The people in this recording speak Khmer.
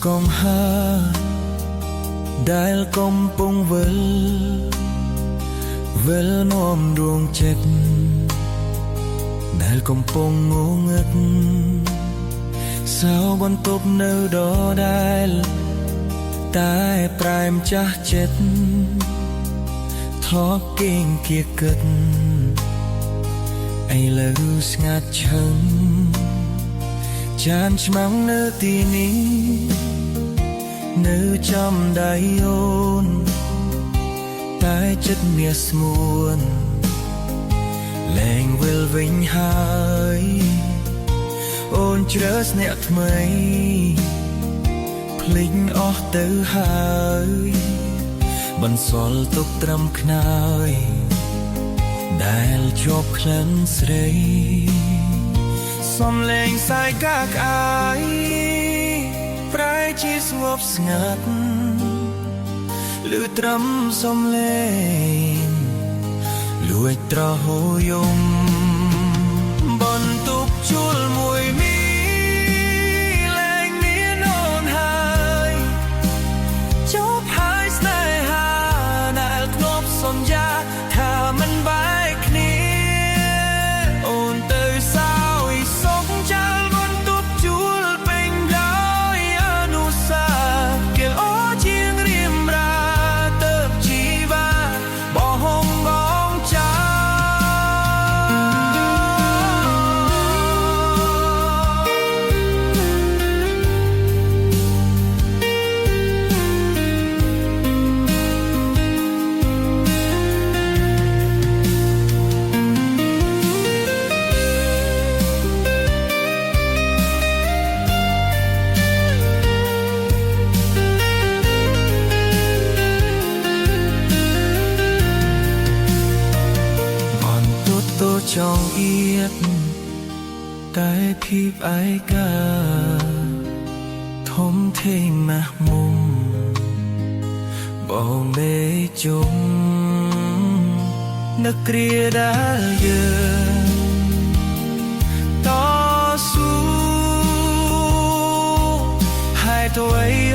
កំហើដែលកំពុងវិលនាំដួងចិត្តដែលកំពុងងងឹតសៅបន្ទប់នៅដដែលតែប្រែមចាស់ចិត្តថកគេងគៀកគិតឥឡូវស្ងាត់ឈឹងចានឆ្មាំងនៅទីនេះនៅចំដៃអូនតែចិត្តមាសស្មួនលែងវិលវិញហើយអូនជ្រើសអ្នកថ្មីភ្លេចអស់ទៅហើយបន្សល់ទុកត្រឹមខ្នើយដែលជាប់ក្លិនស្រីសំឡេងសាយកាកអាយប្រែជាស្ងប់ស្ងាត់ឮត្រឹមសំឡេងលួចត្រហូយំបន្ទប់ជួលមួយមីលែងមានអូនហើយចប់ហើយស្នេហាដែលធ្លាប់សន្យាថាមិនបែកគ្នាអូនទៅសោយសុខចាលបន្ទប់ជួលពេញដោយអនុសាគេអូជាងរៀមរាទៅជីវាបោះងងចាចងអៀតតែភាពឯកាធំធេងម៉ាស់មុំបងមេជុំនឹកគ្រាដែលយើងតស៊ូហេតុអ្វី